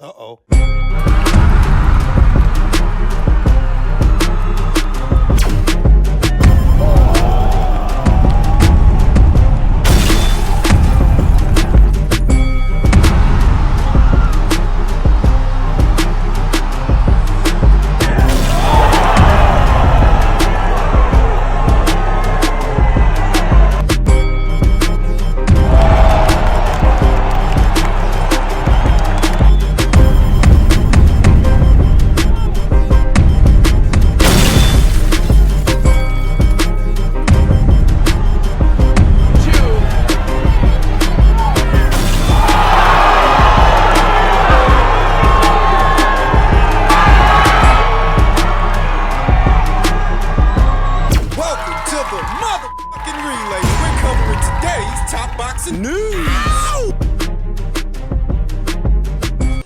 Uh-oh.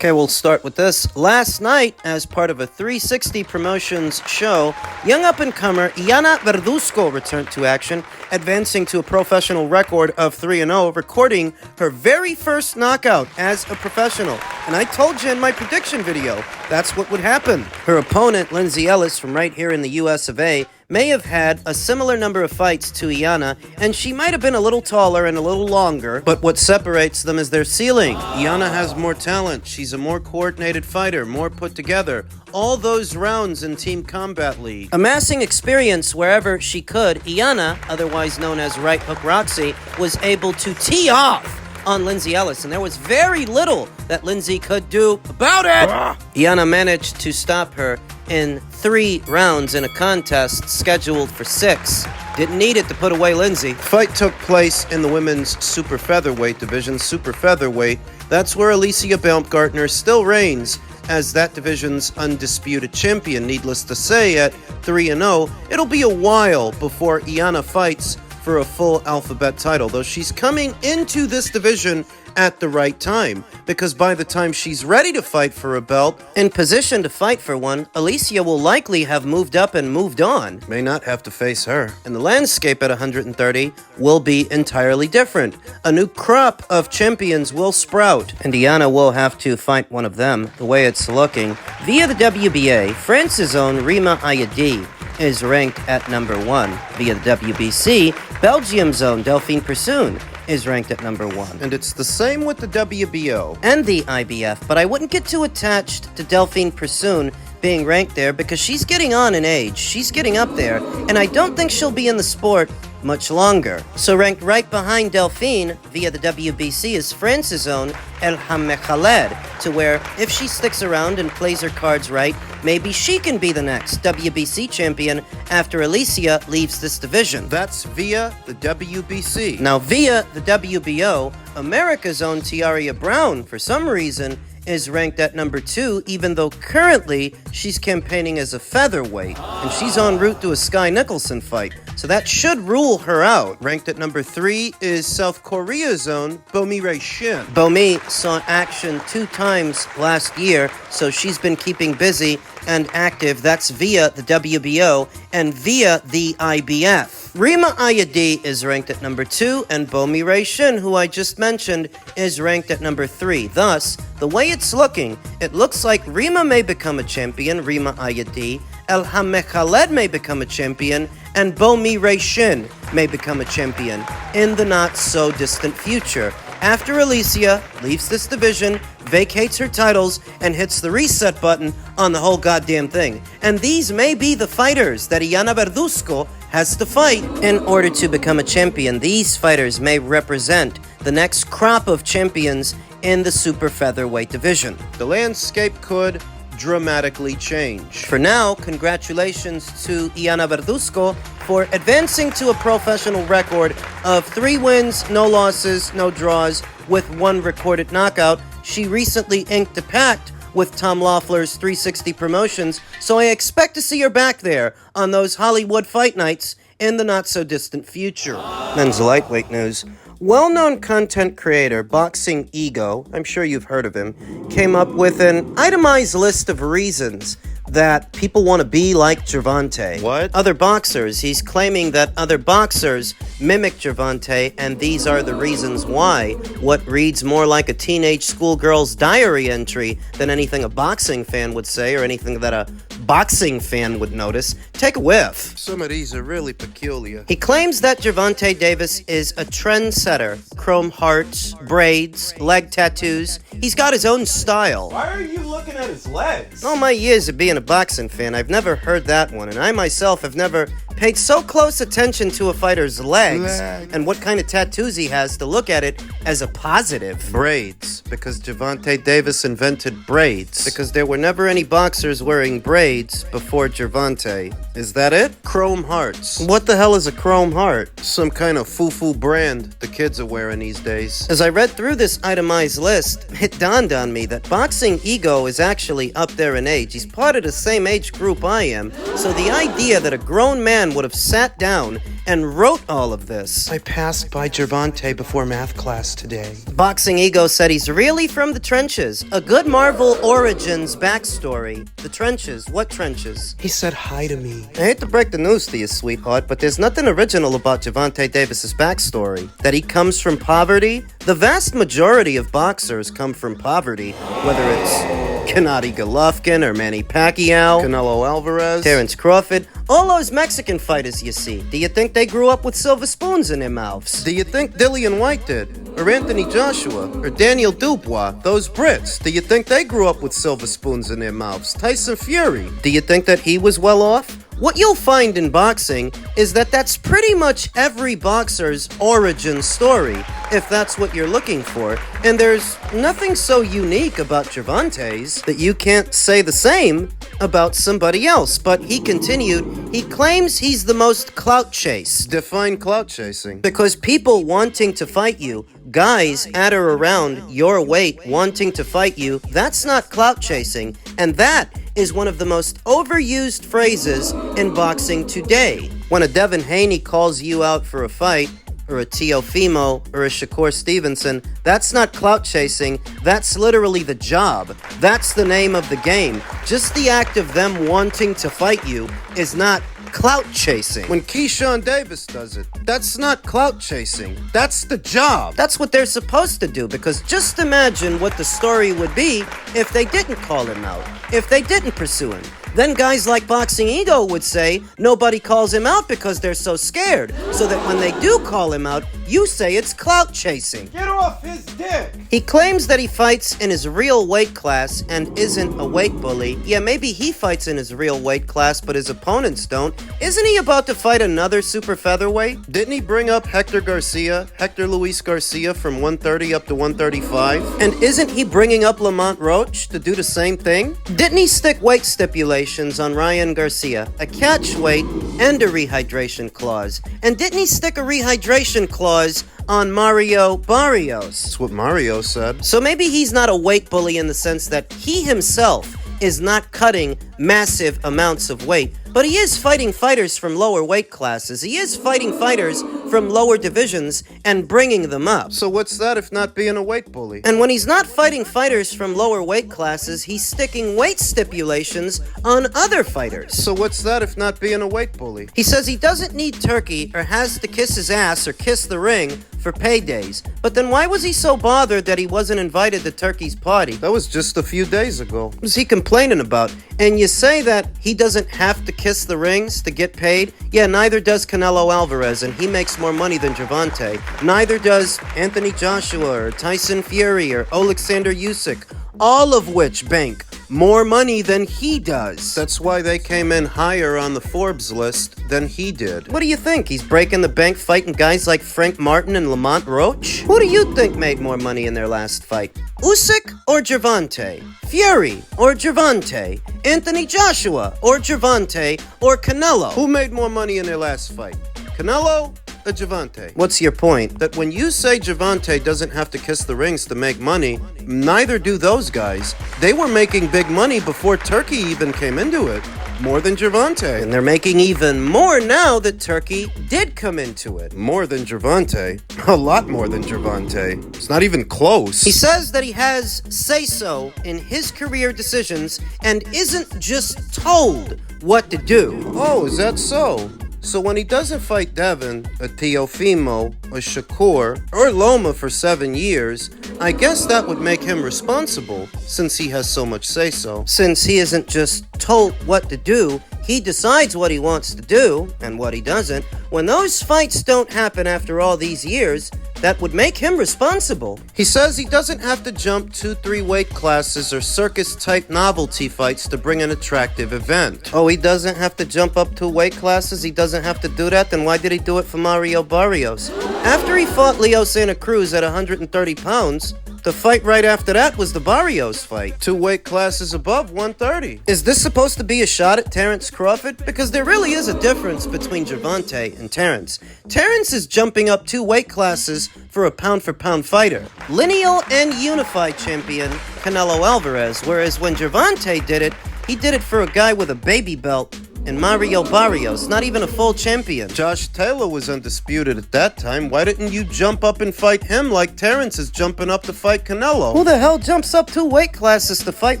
Okay, we'll start with this. Last night, as part of a 360 Promotions show, young up-and-comer Yana Verduzco returned to action, advancing to a professional record of 3-0, recording her very first knockout as a professional. And I told you in my prediction video, that's what would happen. Her opponent, Ellis, from right here in the US of A, may have had a similar number of fights to Yana, and she might have been a little taller and a little longer, but what separates them is their ceiling. Yana has more talent, she's a more coordinated fighter, more put together. All those rounds in Team Combat League. Amassing experience wherever she could, Yana, otherwise known as Right Hook Roxy, was able to tee off on Ellis, and there was very little that Lindsay could do about it. Yana managed to stop her in 3 rounds in a contest scheduled for 6. Didn't need it to put away Lindsay. Fight took place in the women's super featherweight division. Super featherweight, that's where Alicia Baumgartner still reigns as that division's undisputed champion. Needless to say, at 3-0, it'll be a while before Yana fights for a full alphabet title, though she's coming into this division at the right time, because by the time she's ready to fight for a belt, in position to fight for one, Alicia will likely have moved up and moved on. May not have to face her. And the landscape at 130 will be entirely different. A new crop of champions will sprout, and Yana will have to fight one of them. The way it's looking, via the WBA, France's own Rima Ayadi is ranked at number 1. Via the WBC, Belgium's own Delphine Persoon is ranked at number 1. And it's the same with the WBO and the IBF, but I wouldn't get too attached to Delphine Persoon being ranked there because she's getting on in age. She's getting up there, and I don't think she'll be in the sport much longer. So ranked right behind Delphine via the WBC is France's own El Khaled, to where if she sticks around and plays her cards right, maybe she can be the next WBC champion after Alicia leaves this division. That's via the WBC. Now via the WBO, America's own Tiaria Brown, for some reason, is ranked at number 2, even though currently she's campaigning as a featherweight, and she's en route to a Sky Nicholson fight, so that should rule her out. Ranked at number 3 is South Korea's own Bomi Shin. Bomi saw action 2 times last year, so she's been keeping busy and active. That's via the WBO and via the IBF. Rima Ayadi is ranked at number 2, and Bomi Shin, who I just mentioned, is ranked at number 3. Thus, the way it's looking, it looks like Rima may become a champion, Rima Ayadi, El Khaled may become a champion, and Bomi Shin may become a champion in the not-so-distant future, after Alicia leaves this division, vacates her titles, and hits the reset button on the whole goddamn thing. And these may be the fighters that Yana Verduzco has to fight in order to become a champion. These fighters may represent the next crop of champions in the super featherweight division. The landscape could dramatically change. For now, congratulations to Yana Verduzco for advancing to a professional record of 3 wins, no losses, no draws, with 1 recorded knockout. She recently inked a pact with Tom Loeffler's 360 Promotions, so I expect to see her back there on those Hollywood fight nights in the not-so-distant future. Men's lightweight news. Well-known content creator Boxing Ego, I'm sure you've heard of him, came up with an itemized list of reasons that people want to be like Gervonta. What? Other boxers. He's claiming that other boxers mimic Gervonta, and these are the reasons why. What reads more like a teenage schoolgirl's diary entry than anything a boxing fan would say or anything that a boxing fan would notice. Take a whiff. Some of these are really peculiar. He claims that Gervonta Davis is a trendsetter. Chrome hearts, braids, leg tattoos. He's got his own style. Why are you looking at his legs? In all my years of being a boxing fan, I've never heard that one, and I myself have never paid so close attention to a fighter's legs and what kind of tattoos he has to look at it as a positive. Braids, because Gervonta Davis invented braids. Because there were never any boxers wearing braids before Gervonta. Is that it? Chrome hearts. What the hell is a chrome heart? Some kind of foo-foo brand the kids are wearing these days. As I read through this itemized list, it dawned on me that boxing ego is actually up there in age. He's part of the same age group I am, so the idea that a grown man would have sat down and wrote all of this. I passed by Gervonta before math class today. Boxing Ego said he's really from the trenches. A good Marvel Origins backstory. The trenches. What trenches? He said hi to me. I hate to break the news to you, sweetheart, but there's nothing original about Gervonta Davis's backstory. That he comes from poverty? The vast majority of boxers come from poverty, whether it's Gennady Golovkin or Manny Pacquiao, Canelo Alvarez, Terrence Crawford, all those Mexican fighters you see. Do you think they grew up with silver spoons in their mouths? Do you think Dillian White did? Or Anthony Joshua? Or Daniel Dubois? Those Brits, do you think they grew up with silver spoons in their mouths? Tyson Fury? Do you think that he was well off? What you'll find in boxing is that that's pretty much every boxer's origin story, if that's what you're looking for. And there's nothing so unique about Gervonta's that you can't say the same about somebody else. But he continued, he claims he's the most clout chase. Define clout chasing. Because people wanting to fight you, guys at or around your weight wanting to fight you, that's not clout chasing. And that is one of the most overused phrases in boxing today. When a Devin Haney calls you out for a fight, or a Teofimo, or a Shakur Stevenson, that's not clout chasing, that's literally the job. That's the name of the game. Just the act of them wanting to fight you is not clout chasing. When Keyshawn Davis does it, that's not clout chasing. That's the job. That's what they're supposed to do, because just imagine what the story would be if they didn't call him out, if they didn't pursue him. Then guys like Boxing Ego would say nobody calls him out because they're so scared, so that when they do call him out, you say it's clout chasing. Get off his dick! He claims that he fights in his real weight class and isn't a weight bully. Yeah, maybe he fights in his real weight class, but his opponents don't. Isn't he about to fight another super featherweight? Didn't he bring up Hector Luis Garcia from 130 up to 135? And isn't he bringing up Lamont Roach to do the same thing? Didn't he stick weight stipulations on Ryan Garcia, a catch weight and a rehydration clause? And didn't he stick a rehydration clause on Mario Barrios? That's what Mario said. So maybe he's not a weight bully in the sense that he himself is not cutting massive amounts of weight, but he is fighting fighters from lower weight classes. He is fighting fighters from lower divisions and bringing them up. So what's that if not being a weight bully? And when he's not fighting fighters from lower weight classes, he's sticking weight stipulations on other fighters. So what's that if not being a weight bully? He says he doesn't need Turki or has to kiss his ass or kiss the ring for paydays. But then why was he so bothered that he wasn't invited to Turki's party? That was just a few days ago. What was he complaining about? And you say that he doesn't have to kiss the rings to get paid? Yeah, neither does Canelo Alvarez, and he makes more money than Gervonta. Neither does Anthony Joshua or Tyson Fury or Alexander Usyk, all of which bank more money than he does. That's why they came in higher on the Forbes list than he did. What do you think? He's breaking the bank fighting guys like Frank Martin and Lamont Roach? Who do you think made more money in their last fight? Usyk or Gervonta? Fury or Gervonta? Anthony Joshua or Gervonta or Canelo? Who made more money in their last fight? Canelo or Gervonta? What's your point? That when you say Gervonta doesn't have to kiss the rings to make money, neither do those guys. They were making big money before Turki even came into it. More than Gervonta. And they're making even more now that Turki did come into it. More than Gervonta. A lot more than Gervonta. It's not even close. He says that he has say-so in his career decisions and isn't just told what to do. Oh, is that so? So when he doesn't fight Devin, a Teofimo, a Shakur, or Loma for 7 years, I guess that would make him responsible, since he has so much say-so. Since he isn't just told what to do, he decides what he wants to do and what he doesn't. When those fights don't happen after all these years, that would make him responsible. He says he doesn't have to jump 2-3 weight classes or circus-type novelty fights to bring an attractive event. Oh, he doesn't have to jump up 2 weight classes? He doesn't have to do that? Then why did he do it for Mario Barrios? After he fought Leo Santa Cruz at 130 pounds, the fight right after that was the Barrios fight. 2 weight classes above 130. Is this supposed to be a shot at Terrence Crawford? Because there really is a difference between Gervonta and Terrence. Terrence is jumping up 2 weight classes for a pound-for-pound fighter. Lineal and unified champion Canelo Alvarez, whereas when Gervonta did it, he did it for a guy with a baby belt and Mario Barrios, not even a full champion. Josh Taylor was undisputed at that time. Why didn't you jump up and fight him like Terrence is jumping up to fight Canelo? Who the hell jumps up 2 weight classes to fight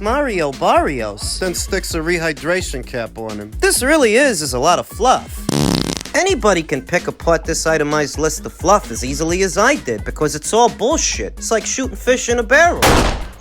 Mario Barrios? Then sticks a rehydration cap on him. This really is a lot of fluff. Anybody can pick apart this itemized list of fluff as easily as I did, because it's all bullshit. It's like shooting fish in a barrel.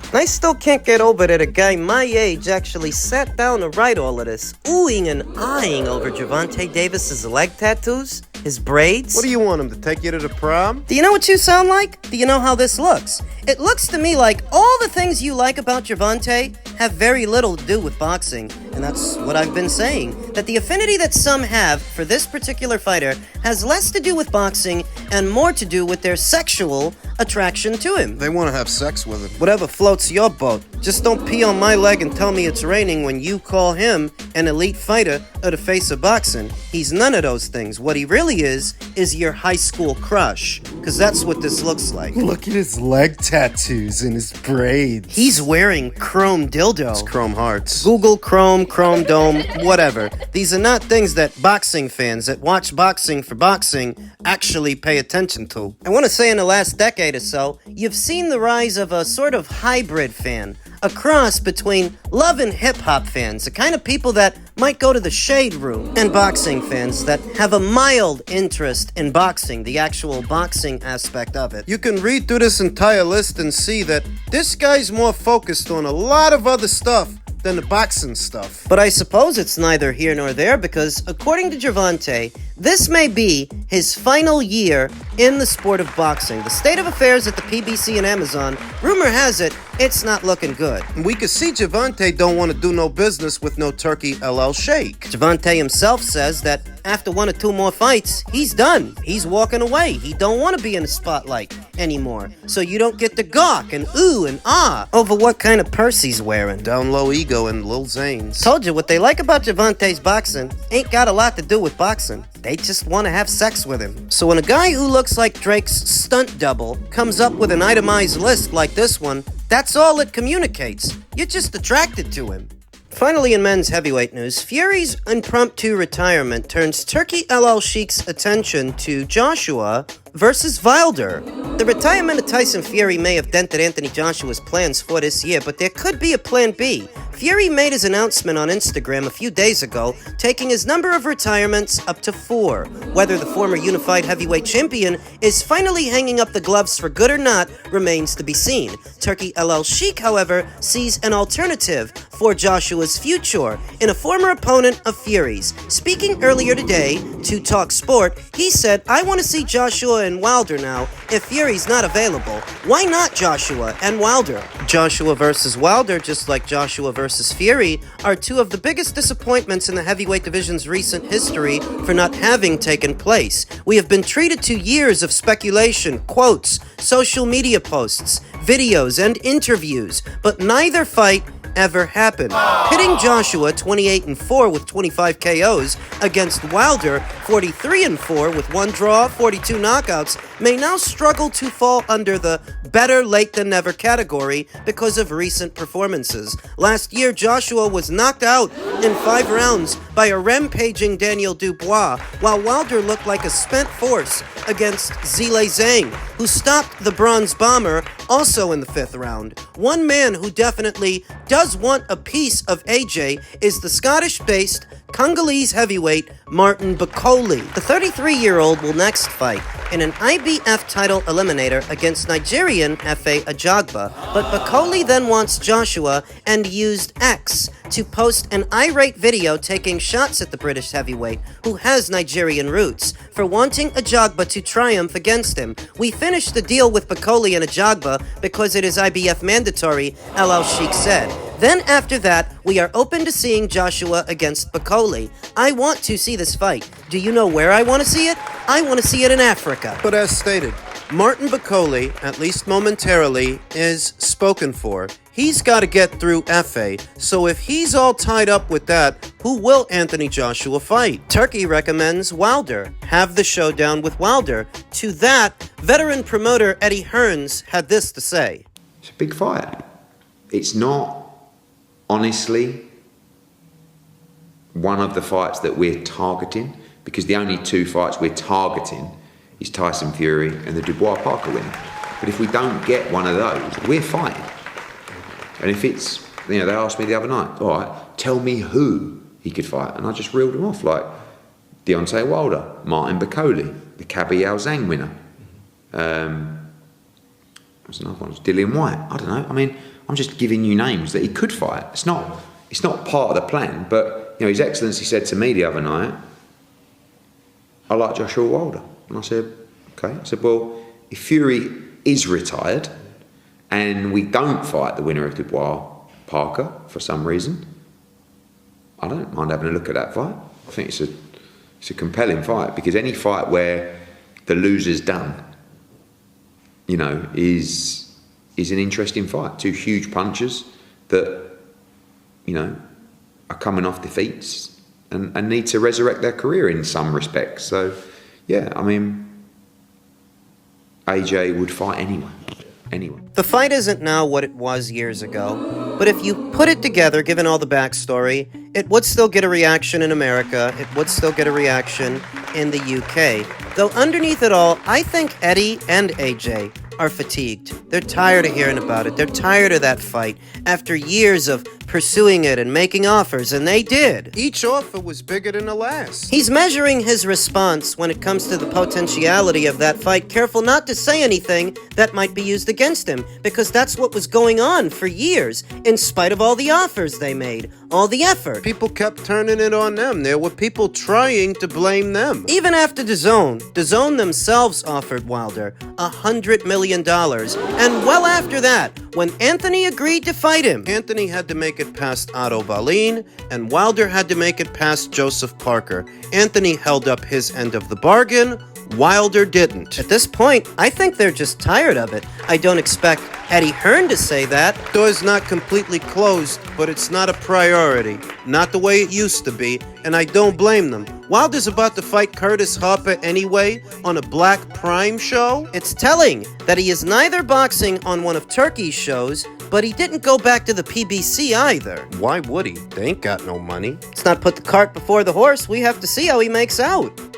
And I still can't get over that a guy my age actually sat down to write all of this, oohing and eyeing over Gervonta Davis's leg tattoos, his braids. What do you want him to take you to the prom? Do you know what you sound like? Do you know how this looks? It looks to me like all the things you like about Gervonta have very little to do with boxing. And that's what I've been saying. That the affinity that some have for this particular fighter has less to do with boxing and more to do with their sexual attraction to him. They want to have sex with him. Whatever floats your boat. Just don't pee on my leg and tell me it's raining when you call him an elite fighter or the face of boxing. He's none of those things. What he really is your high school crush. Because that's what this looks like. Look at his leg tattoos and his braids. He's wearing chrome dildo. It's chrome hearts. Google Chrome, Chrome Dome, whatever. These are not things that boxing fans that watch boxing for boxing actually pay attention to. I want to say in the last decade or so, you've seen the rise of a sort of hybrid fan. A cross between love and hip-hop fans, the kind of people that might go to the shade room, and boxing fans that have a mild interest in boxing, the actual boxing aspect of it. You can read through this entire list and see that this guy's more focused on a lot of other stuff than the boxing stuff. But I suppose it's neither here nor there, because according to Gervonta, this may be his final year in the sport of boxing. The state of affairs at the PBC and Amazon, rumor has it, it's not looking good. We could see Gervonta don't want to do no business with no Turki LL Sheikh. Gervonta himself says that after 1 or 2 more fights, he's done. He's walking away. He don't want to be in the spotlight anymore. So you don't get to gawk and ooh and ah over what kind of purse he's wearing. Down low ego and Lil Zane's. Told you, what they like about Gervonta's boxing ain't got a lot to do with boxing. They just want to have sex with him. So when a guy who looks like Drake's stunt double comes up with an itemized list like this one, that's all it communicates. You're just attracted to him. Finally, in men's heavyweight news, Fury's impromptu retirement turns Turki LL Sheikh's attention to Joshua versus Wilder. The retirement of Tyson Fury may have dented Anthony Joshua's plans for this year, but there could be a plan B. Fury made his announcement on Instagram a few days ago, taking his number of retirements up to 4. Whether the former unified heavyweight champion is finally hanging up the gloves for good or not remains to be seen. Turki LL Sheikh, however, sees an alternative for Joshua's future in a former opponent of Fury's. Speaking earlier today to Talk Sport, he said, "I want to see Joshua and Wilder now if Fury's not available. Why not Joshua and Wilder?" Joshua versus Wilder, just like Joshua versus Fury, are 2 of the biggest disappointments in the heavyweight division's recent history for not having taken place. We have been treated to years of speculation, quotes, social media posts, videos, and interviews, but neither fight ever happened. Pitting Joshua 28-4 with 25 KOs against Wilder 43-4 with 1 draw, 42 knockouts may now struggle to fall under the better late than never category because of recent performances. Last year, Joshua was knocked out in 5 rounds by a rampaging Daniel Dubois, while Wilder looked like a spent force against Zhilei Zhang, who stopped the Bronze Bomber also in the 5th round. One man who definitely does want a piece of AJ is the Scottish-based Congolese heavyweight Martin Bakole. The 33-year-old will next fight in an IBF title eliminator against Nigerian Efe Ajagba, but Bakole then wants Joshua and used X to post an irate video taking shots at the British heavyweight, who has Nigerian roots, for wanting Ajagba to triumph against him. We finished the deal with Bakole and Ajagba because it is IBF mandatory, El Al-Sheikh said. Then after that, we are open to seeing Joshua against Bakole. I want to see this fight. Do you know where I want to see it? I want to see it in Africa. But as stated, Martin Bakole, at least momentarily, is spoken for. He's got to get through Efe, so if he's all tied up with that, who will Anthony Joshua fight? Turki recommends Wilder. Have the showdown with Wilder. To that, veteran promoter Eddie Hearns had this to say. It's a big fight. It's not, honestly, one of the fights that we're targeting, because the only 2 fights we're targeting is Tyson Fury and the Dubois Parker win. But if we don't get one of those, we're fighting. And if it's, they asked me the other night, all right, tell me who he could fight. And I just reeled them off, like Deontay Wilder, Martin Bakole, the Kabayal Zhang winner. What's another one? Dillian White. I don't know. I mean, I'm just giving you names that he could fight. It's not part of the plan, but His Excellency said to me the other night, I like Joshua Wilder. And I said, okay. I said, well, if Fury is retired and we don't fight the winner of Dubois Parker for some reason, I don't mind having a look at that fight. I think it's a compelling fight, because any fight where the loser's done, is an interesting fight. 2 huge punchers that, are coming off defeats and need to resurrect their career in some respects. So, yeah, I mean, AJ would fight anyone. The fight isn't now what it was years ago, but if you put it together, given all the backstory, it would still get a reaction in America, it would still get a reaction in the UK. Though underneath it all, I think Eddie and AJ are fatigued. They're tired of hearing about it. They're tired of that fight after years of pursuing it and making offers, and they did. Each offer was bigger than the last. He's measuring his response when it comes to the potentiality of that fight, careful not to say anything that might be used against him, because that's what was going on for years, in spite of all the offers they made, all the effort. People kept turning it on them. There were people trying to blame them. Even after DAZN themselves offered Wilder $100 million, and well after that, when Anthony agreed to fight him, Anthony had to make it past Otto Wallin, and Wilder had to make it past Joseph Parker. Anthony held up his end of the bargain. Wilder didn't. At this point, I think they're just tired of it. I don't expect Eddie Hearn to say that. Door's not completely closed, but it's not a priority. Not the way it used to be, and I don't blame them. Wilder's about to fight Curtis Harper anyway on a Black Prime show. It's telling that he is neither boxing on one of Turki's shows, but he didn't go back to the PBC either. Why would he? They ain't got no money. Let's not put the cart before the horse. We have to see how he makes out.